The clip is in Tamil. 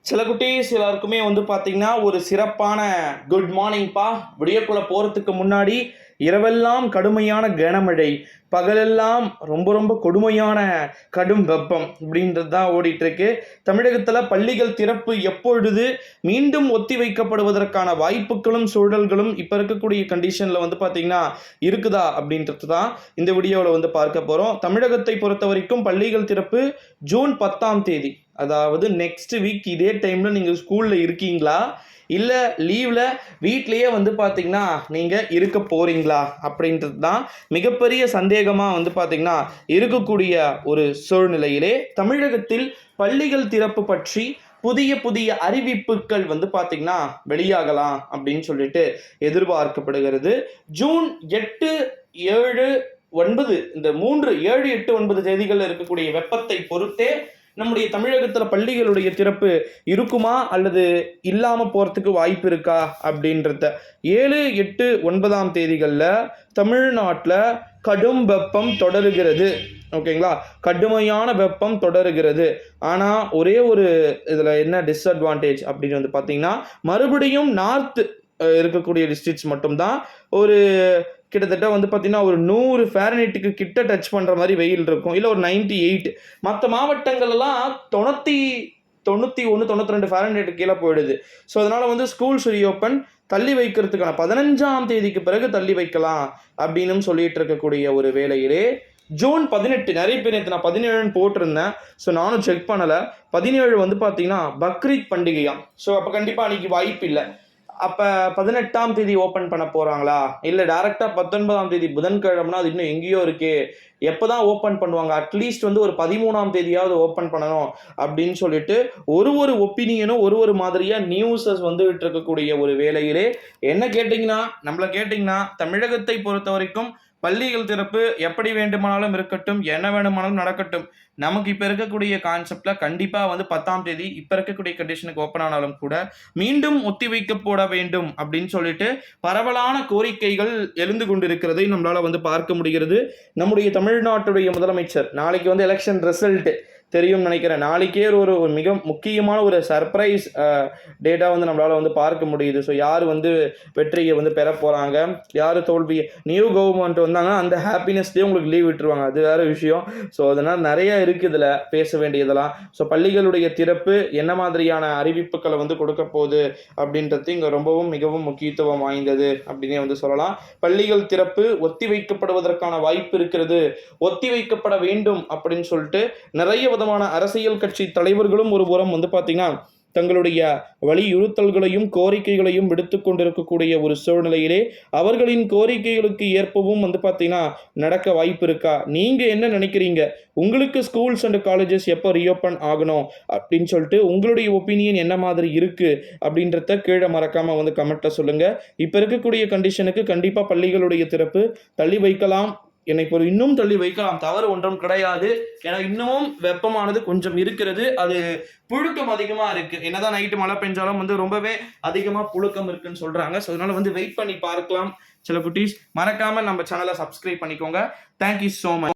சில குட்டீஸ் எல்லாருக்குமே பார்த்தீங்கன்னா ஒரு சிறப்பான குட் மார்னிங்ப்பா. விடியக்குள்ள போகிறதுக்கு முன்னாடி இரவெல்லாம் கடுமையான கனமழை, பகலெல்லாம் ரொம்ப ரொம்ப கொடுமையான கடும் வெப்பம் இப்படின்றது தான் ஓடிட்டுருக்கு. தமிழகத்தில் பள்ளிகள் திறப்பு எப்பொழுது மீண்டும் ஒத்தி வைக்கப்படுவதற்கான வாய்ப்புகளும் சூழல்களும் இப்போ இருக்கக்கூடிய கண்டிஷனில் பார்த்தீங்கன்னா இருக்குதா அப்படின்றது தான் இந்த வீடியோவில் பார்க்க போகிறோம். தமிழகத்தை பொறுத்த வரைக்கும் பள்ளிகள் திறப்பு ஜூன் 10 அதாவது நெக்ஸ்ட் வீக் இதே டைமில் நீங்கள் ஸ்கூலில் இருக்கீங்களா, இல்லை லீவில் வீட்லேயே பார்த்தீங்கன்னா நீங்கள் இருக்க போகிறீங்களா அப்படின்றது தான் மிகப்பெரிய சந்தேகமாக பார்த்தீங்கன்னா இருக்கக்கூடிய ஒரு சூழ்நிலையிலே தமிழகத்தில் பள்ளிகள் திறப்பு பற்றி புதிய புதிய அறிவிப்புகள் பார்த்தீங்கன்னா வெளியாகலாம் அப்படின்னு சொல்லிட்டு எதிர்பார்க்கப்படுகிறது. ஜூன் 8, 7, 9 இந்த 3, 7, 8, 9 தேதிகளில் இருக்கக்கூடிய வெப்பத்தை பொறுத்தே நம்முடைய தமிழகத்தில் பள்ளிகளுடைய திறப்பு இருக்குமா அல்லது இல்லாமல் போகிறதுக்கு வாய்ப்பு இருக்கா அப்படின்றத 7, 8, 9 தேதிகளில் தமிழ்நாட்டில் கடும் வெப்பம் தொடருகிறது. ஓகேங்களா, கடுமையான வெப்பம் தொடருகிறது. ஆனால் ஒரே ஒரு இதில் என்ன டிஸ்அட்வான்டேஜ் அப்படின்னு பார்த்தீங்கன்னா, மறுபடியும் நார்த் இருக்கக்கூடிய டிஸ்ட்ரிக்ட்ஸ் மட்டும்தான் ஒரு கிட்டத்தட்ட பார்த்தீங்கன்னா ஒரு 100 ஃபேரனைட்டுக்கு கிட்ட டச் பண்ணுற மாதிரி வெயில் இருக்கும், இல்லை ஒரு 98. மற்ற மாவட்டங்கள்லாம் 91, 92 ஃபேரனைட்டுக்கு கீழே போயிடுது. ஸோ அதனால் ஸ்கூல்ஸ் ரீஓப்பன் தள்ளி வைக்கிறதுக்கான 15 தேதிக்கு பிறகு தள்ளி வைக்கலாம் அப்படின்னு சொல்லிட்டு இருக்கக்கூடிய ஒரு வேளையிலே ஜூன் 18 நிறைய பேர் நேற்று நான் 17 போட்டிருந்தேன். ஸோ நானும் செக் பண்ணலை. 17 பார்த்தீங்கன்னா பக்ரீத் பண்டிகையாம். ஸோ அப்போ கண்டிப்பாக அன்றைக்கி வாய்ப்பு இல்லை. அப்போ 18 ஓப்பன் பண்ண போகிறாங்களா, இல்லை டேரெக்டாக 19 புதன்கிழமைனா அது இன்னும் எங்கேயோ இருக்கே, எப்போ தான் ஓப்பன் பண்ணுவாங்க, அட்லீஸ்ட் ஒரு 13 ஓப்பன் பண்ணணும் அப்படின்னு சொல்லிட்டு ஒரு ஒப்பீனியனும் ஒரு மாதிரியாக நியூஸஸ் வந்துகிட்டு இருக்கக்கூடிய ஒரு வேளையிலே நம்மளை கேட்டிங்கன்னா தமிழகத்தை பொறுத்த வரைக்கும் பள்ளிகள் திறப்பு எப்படி வேண்டுமானாலும் இருக்கட்டும், என்ன வேண்டுமானாலும் நடக்கட்டும். நமக்கு இப்போ இருக்கக்கூடிய கான்செப்டில் கண்டிப்பாக 10 தேதி இப்போ இருக்கக்கூடிய கண்டிஷனுக்கு ஓப்பன் ஆனாலும் கூட மீண்டும் ஒத்தி வைக்கப்பட வேண்டும் அப்படின்னு சொல்லிட்டு பரவலான கோரிக்கைகள் எழுந்து கொண்டிருக்கிறதை நம்மளால் பார்க்க முடிகிறது. நம்முடைய தமிழ்நாட்டுடைய முதலமைச்சர் நாளைக்கு எலெக்ஷன் ரிசல்ட் தெரியும் நினைக்கிறேன். நாளைக்கே ஒரு மிக முக்கியமான ஒரு சர்ப்ரைஸ் டேட்டா நம்மளால் பார்க்க முடியுது. ஸோ யார் வெற்றியை பெற போகிறாங்க, யார் தோல்வி, நியூ கவர்மெண்ட் வந்தாங்கன்னா அந்த ஹாப்பினஸ்லேயே உங்களுக்கு லீவ் விட்டுருவாங்க, அது வேறு விஷயம். ஸோ அதனால் நிறைய இருக்குது இதில் பேச வேண்டியதெல்லாம். ஸோ பள்ளிகளுடைய திறப்பு என்ன மாதிரியான அறிவிப்புகளை கொடுக்க போகுது அப்படின்றது இங்கே ரொம்பவும் மிகவும் முக்கியத்துவம் வாய்ந்தது அப்படின்னே சொல்லலாம். பள்ளிகள் திறப்பு ஒத்தி வைக்கப்படுவதற்கான வாய்ப்பு இருக்கிறது, ஒத்தி வைக்கப்பட வேண்டும் அப்படின்னு சொல்லிட்டு நிறைய அரசியல் கட்சி தலைவர்களும் ஒரு புறம் பார்த்தீங்கன்னா தங்களுடைய வலியுறுத்தல்களையும் கோரிக்கைகளையும் விடுத்துக் கொண்டிருக்கக்கூடிய ஒரு சூழ்நிலையிலே அவர்களின் கோரிக்கைகளுக்கு ஏற்பவும் பார்த்தீங்கன்னா நடக்க வாய்ப்பு இருக்கா? நீங்க என்ன நினைக்கிறீங்க? உங்களுக்கு ஸ்கூல்ஸ் அண்ட் காலேஜஸ் எப்போ ரீஓப்பன் ஆகணும் அப்படின்னு சொல்லிட்டு உங்களுடைய ஒப்பீனியன் என்ன மாதிரி இருக்கு அப்படின்றத கீழே மறக்காம கமெண்ட்ல சொல்லுங்க. இப்போ இருக்கக்கூடிய கண்டிஷனுக்கு கண்டிப்பா பள்ளிகளுடைய திறப்பு தள்ளி வைக்கலாம், இன்னும் தள்ளி வைக்கலாம், தவறு ஒன்றும் கிடையாது. ஏன்னா இன்னமும் வெப்பமானது கொஞ்சம் இருக்கிறது, அது புழுக்கம் அதிகமா இருக்கு. என்னதான் நைட்டு மழை பெஞ்சாலும் ரொம்பவே அதிகமா புழுக்கம் இருக்குன்னு சொல்றாங்க. ஸோ அதனால வெயிட் பண்ணி பார்க்கலாம். சில குட்டீஸ் மறக்காம நம்ம சேனலை சப்ஸ்கிரைப் பண்ணிக்கோங்க. Thank you so much.